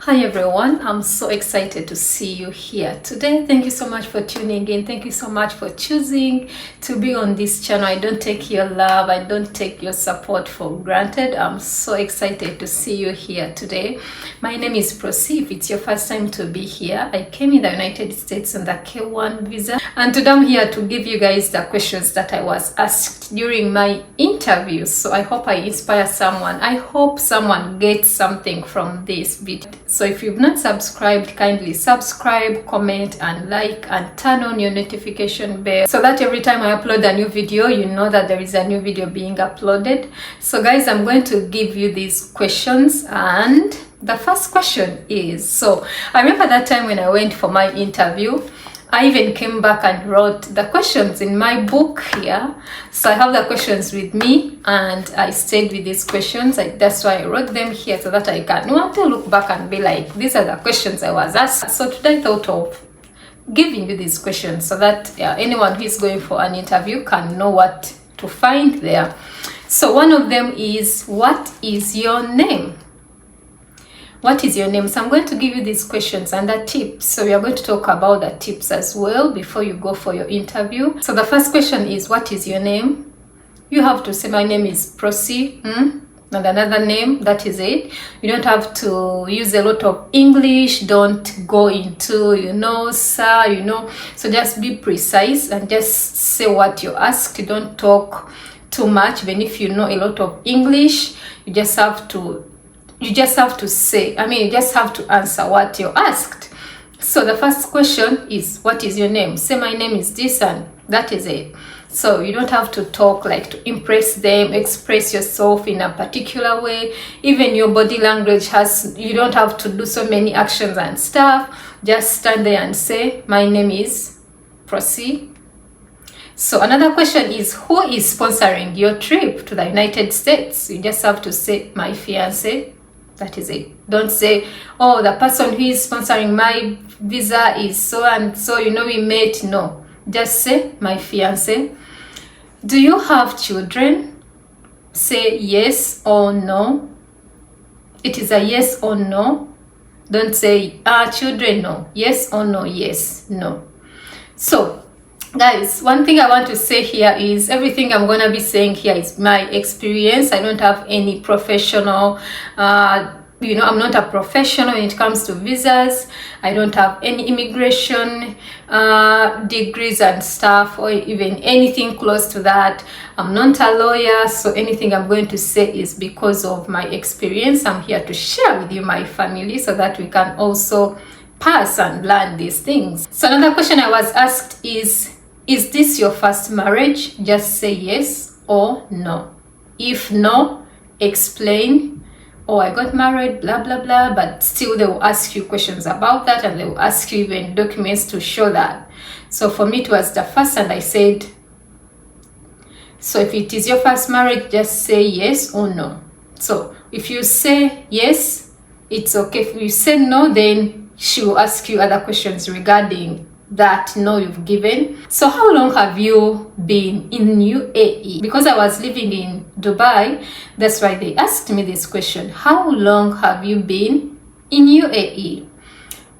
Hi everyone, I'm so excited to see you here today. Thank you so much for tuning in. Thank you so much for choosing to be on this channel. I don't take your love, I don't take your support for granted. I'm so excited to see you here today. My name is Prosi. If it's your first time to be here, I came in the United States on the K1 visa, and today I'm here to give you guys the questions that I was asked during my interview. So I hope I inspire someone. I hope someone gets something from this video. So if you've not subscribed, kindly subscribe, comment and like, and turn on your notification bell so that every time I upload a new video, you know that there is a new video being uploaded. So guys, I'm going to give you these questions, and the first question is, so I remember that time when I went for my interview, I even came back and wrote the questions in my book here. So I have the questions with me and I stayed with these questions. That's why I wrote them here so that I can want to look back and be like, these are the questions I was asked. So today I thought of giving you these questions so that anyone who is going for an interview can know what to find there. So one of them is, what is your name? What is your name? So I'm going to give you these questions and the tips. So we are going to talk about the tips as well before you go for your interview. So the first question is, what is your name? You have to say, my name is Prosi, and another name, that is it. You don't have to use a lot of English. Don't go into, sir, So just be precise and just say what you asked. Don't talk too much. Even if you know a lot of English, you just have to say, you just have to answer what you're asked. So the first question is, what is your name? Say, my name is this, and that is it. So you don't have to talk like to impress them, express yourself in a particular way. Even your body language you don't have to do so many actions and stuff. Just stand there and say, my name is Prosi. So another question is, who is sponsoring your trip to the United States? You just have to say, my fiance. That is it. Don't say, oh, the person who is sponsoring my visa is so and so, we met. No, just say, my fiance. Do you have children? Say yes or no. It is a yes or no. Don't say, children, no. Yes or no, yes, no. So guys, one thing I want to say here is, everything I'm gonna be saying here is my experience. I don't have any professional I'm not a professional when it comes to visas. I don't have any immigration degrees and stuff, or even anything close to that. I'm not a lawyer, so anything I'm going to say is because of my experience. I'm here to share with you my family so that we can also pass and learn these things. So another question I was asked is this your first marriage? Just say yes or no. If no, explain. Oh, I got married, blah blah blah, but still they will ask you questions about that, and they will ask you even documents to show that. So for me, it was the first, and I said, so if it is your first marriage, just say yes or no. So if you say yes, it's okay. If you say no, then she will ask you other questions regarding that no you've given. So how long have you been in UAE? Because I was living in Dubai, that's why they asked me this question. How long have you been in UAE?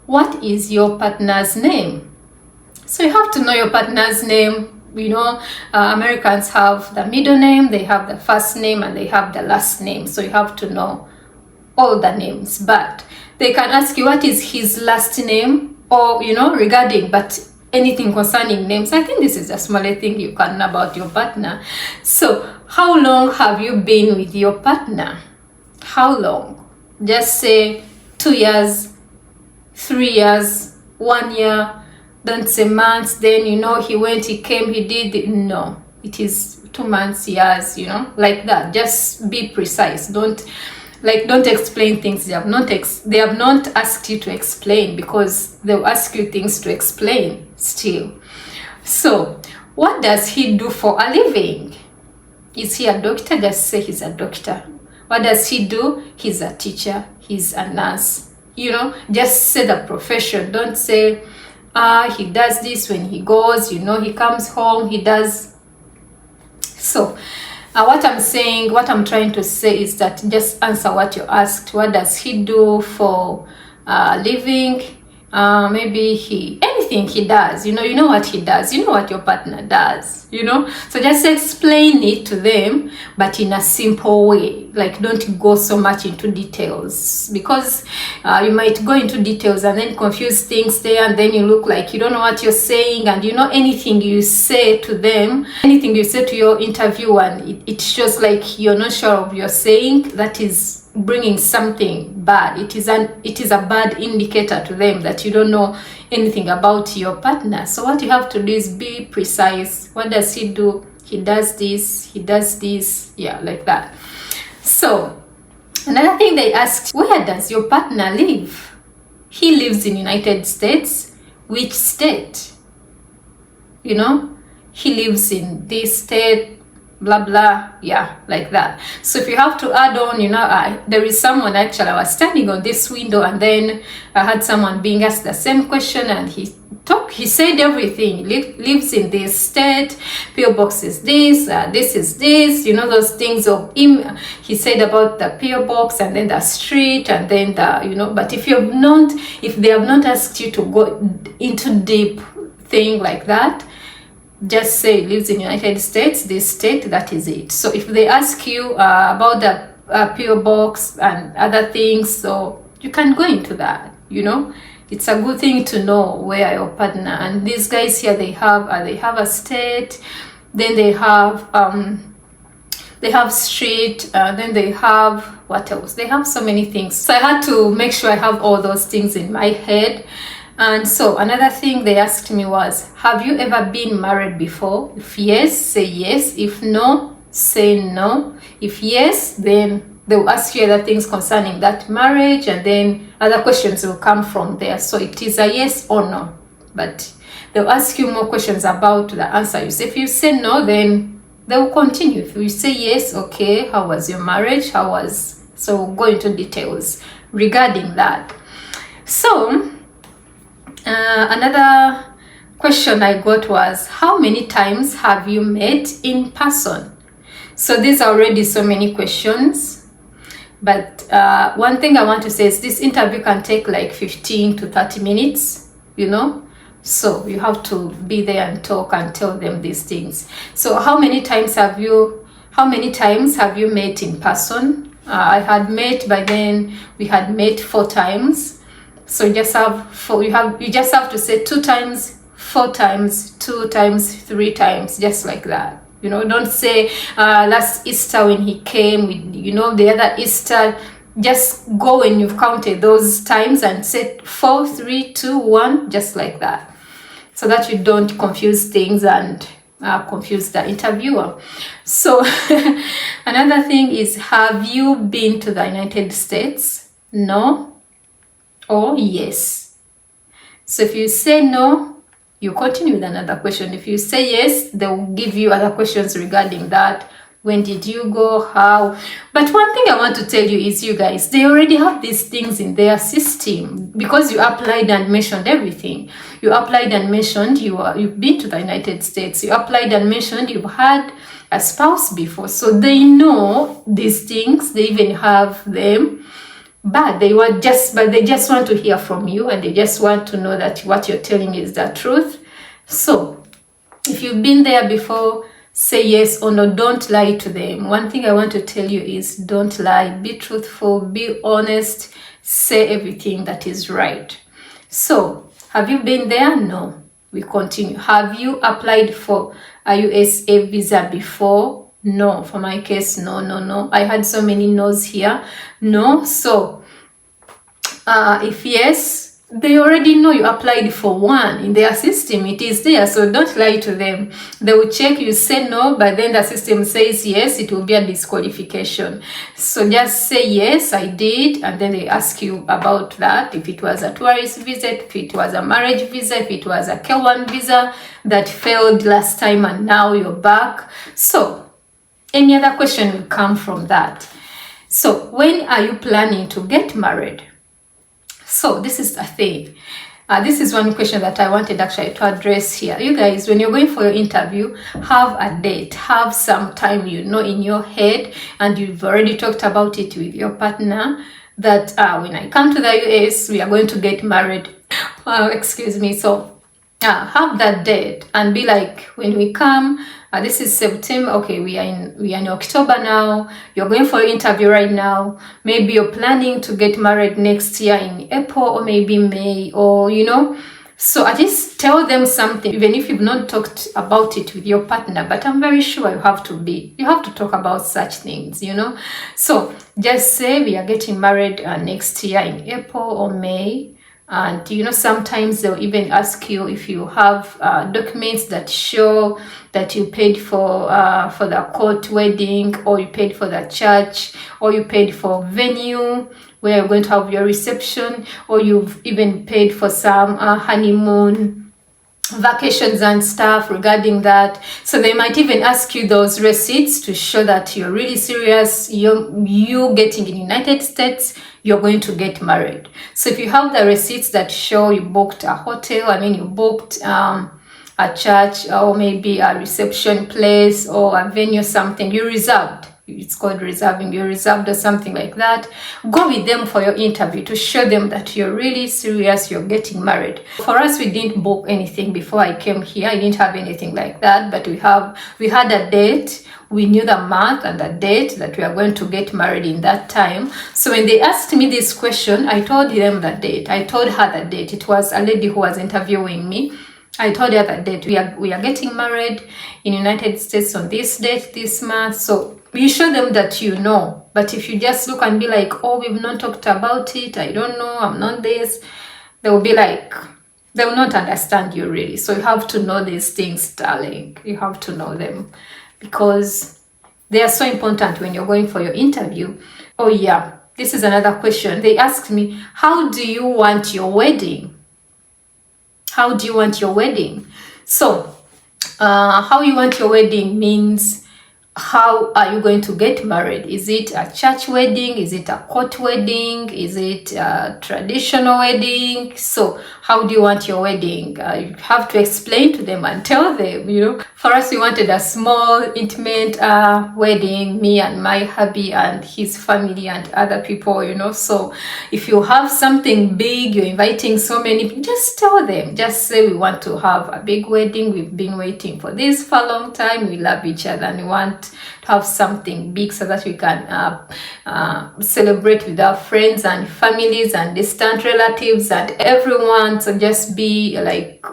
What is your partner's name? So you have to know your partner's name. Americans have the middle name, they have the first name, and they have the last name. So you have to know all the names, but they can ask you what is his last name, or regarding, but anything concerning names. I think this is a smaller thing you can know about your partner. So how long have you been with your partner? How long? Just say 2 years, 3 years, 1 year. Don't say months, then he went, he came, he did it. No, it is 2 months, years, like that. Just be precise. Don't explain things they have not asked you to explain, because they'll ask you things to explain still. So what does he do for a living? Is he a doctor? Just say he's a doctor. What does he do? He's a teacher, he's a nurse. Just say the profession. Don't say he does this when he goes, he comes home, he does. So what I'm trying to say is that just answer what you asked. What does he do for living, maybe anything he does, you know what he does, you know what your partner does, so just explain it to them, but in a simple way. Like, don't go so much into details, because you might go into details and then confuse things there, and then you look like you don't know what you're saying. And anything you say to them, anything you say to your interviewer, and it shows like you're not sure of your saying, that is bringing something bad. It is a bad indicator to them that you don't know anything about your partner. So what you have to do is be precise. What does he do? He does this, he does this, yeah, like that. So another thing they asked, where does your partner live? He lives in United States. Which state? He lives in this state, blah blah, yeah, like that. So if you have to add on, there is someone, actually I was standing on this window, and then I had someone being asked the same question, and he said everything. Lives in this state, PO box is this, this is this, those things of him. He said about the PO box, and then the street, and then the but if they have not asked you to go into deep thing like that, just say lives in United States, this state, that is it. So if they ask you about the PO box and other things, so you can go into that. It's a good thing to know where your partner. And these guys here, they have a state, then they have street, then they have what else? They have so many things. So I had to make sure I have all those things in my head. And so another thing they asked me was, have you ever been married before? If yes, say yes. If no, say no. If yes, then they'll ask you other things concerning that marriage, and then other questions will come from there. So it is a yes or no, but they'll ask you more questions about the answer. If you say no, then they will continue. If you say yes, okay, how was your marriage? So go into details regarding that. So another question I got was, how many times have you met in person? So these are already so many questions, but one thing I want to say is this interview can take like 15 to 30 minutes, so you have to be there and talk and tell them these things. So how many times have you met in person? I had met, by then we had met 4 times. So you just have to say 2 times, 4 times, 2 times, 3 times, just like that. Don't say last Easter when he came, the other Easter. Just go when you've counted those times and say 4, 3, 2, 1, just like that, so that you don't confuse things and confuse the interviewer. So another thing is, have you been to the United States? No or yes. So if you say no, you continue with another question. If you say yes, they will give you other questions regarding that. When did you go? How? But one thing I want to tell you is, you guys, they already have these things in their system, because you applied and mentioned everything. You applied and mentioned you've been to the United States. You applied and mentioned you've had a spouse before. So they know these things. They even have them. But they just want to hear from you, and they just want to know that what you're telling is the truth. So if you've been there before, say yes or no. Don't lie to them. One thing I want to tell you is, don't lie. Be truthful, be honest, say everything that is right. So have you been there? No. We continue. Have you applied for a USA visa before? No. For my case, no. I had so many no's here. No. So if yes, they already know you applied for one in their system. It is there, so don't lie to them. They will check, you say no, but then the system says yes, it will be a disqualification. So just say yes, I did, and then they ask you about that. If it was a tourist visit, if it was a marriage visa, if it was a K1 visa that failed last time and now you're back. So any other question will come from that. So when are you planning to get married? So this is the thing. This is one question that I wanted actually to address here. You guys, when you're going for your interview, have a date, have some time in your head, and you've already talked about it with your partner. that when I come to the US, we are going to get married. Excuse me. So have that date and be like, when we come, this is September. Okay, we are in October now. You're going for your interview right now. Maybe you're planning to get married next year in April or maybe May, or So at least tell them something, even if you've not talked about it with your partner. But I'm very sure you have to talk about such things, So just say we are getting married next year in April or May. And sometimes they'll even ask you if you have documents that show that you paid for the court wedding, or you paid for the church, or you paid for venue where you're going to have your reception, or you've even paid for some honeymoon vacations and stuff regarding that. So they might even ask you those receipts to show that you're really serious. You getting in the United States, you're going to get married. So if you have the receipts that show you booked a hotel, you booked a church, or maybe a reception place or a venue, something you reserved. It's called reserving. You reserved or something like that. Go with them for your interview to show them that you're really serious, you're getting married. For us, we didn't book anything before I came here. I didn't have anything like that, but we had a date. We knew the month and the date that we are going to get married in that time. So when they asked me this question, I told them the date. I told her the date. It was a lady who was interviewing me. I told her that date. We are getting married in the United States on this date, this month. So you show them that but if you just look and be like, oh, we've not talked about it, I don't know, I'm not this, they will be like, they will not understand you really. So you have to know these things, darling. You have to know them because they are so important when you're going for your interview. Oh yeah, this is another question. They asked me, how do you want your wedding? How do you want your wedding? So how you want your wedding means, how are you going to get married? Is it a church wedding? Is it a court wedding? Is it a traditional wedding? So how do you want your wedding? You have to explain to them and tell them, For us, we wanted a small, intimate wedding, me and my hubby and his family and other people, So if you have something big, you're inviting so many people, just tell them. Just say, we want to have a big wedding. We've been waiting for this for a long time. We love each other and we want to have something big so that we can celebrate with our friends and families and distant relatives and everyone. So just be like,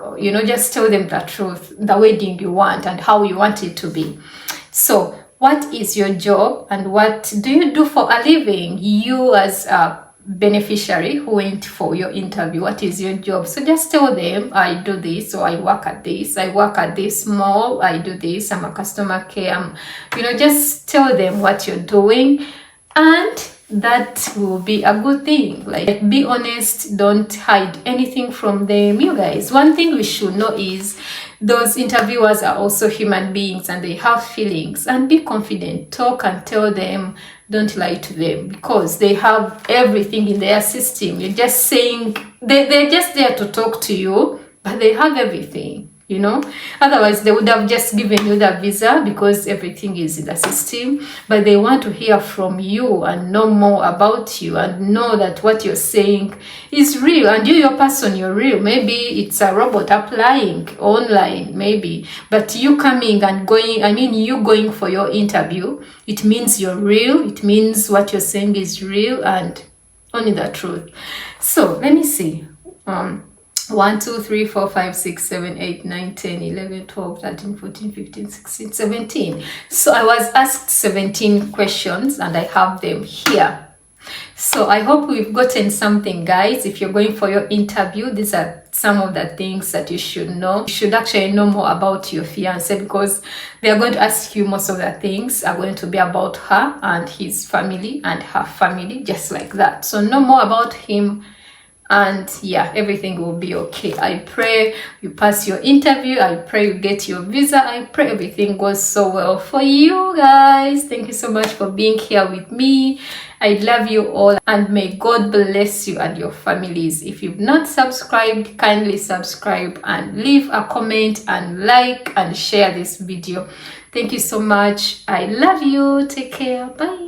just tell them the truth, the wedding you want and how you want it to be. So what is your job and what do you do for a living? You as a beneficiary who went for your interview, what is your job? So just tell them, I do this, or I work at this, I work at this mall, I do this, I'm a customer care, just tell them what you're doing, and that will be a good thing. Like, be honest, don't hide anything from them. You guys, one thing we should know is those interviewers are also human beings and they have feelings, and be confident, talk and tell them. Don't lie to them because they have everything in their system. You're just saying, they're just there to talk to you, but they have everything, Otherwise, they would have just given you the visa because everything is in the system. But they want to hear from you and know more about you and know that what you're saying is real. And your person, you're real. Maybe it's a robot applying online, maybe. But you coming and going, you going for your interview, it means you're real. It means what you're saying is real and only the truth. So let me see. 1, 2, 3, 4, 5, 6, 7, 8, 9, 10, 11, 12, 13, 14, 15, 16, 17. So I was asked 17 questions and I have them here. So I hope we've gotten something, guys. If you're going for your interview, these are some of the things that you should know. You should actually know more about your fiancé because they are going to ask you. Most of the things are going to be about her and his family and her family, just like that. So know more about him. And yeah, everything will be okay. I pray you pass your interview. I pray you get your visa. I pray everything goes so well for you guys. Thank you so much for being here with me. I love you all and may God bless you and your families. If you've not subscribed, kindly subscribe and leave a comment and like and share this video. Thank you so much. I love you. Take care. Bye.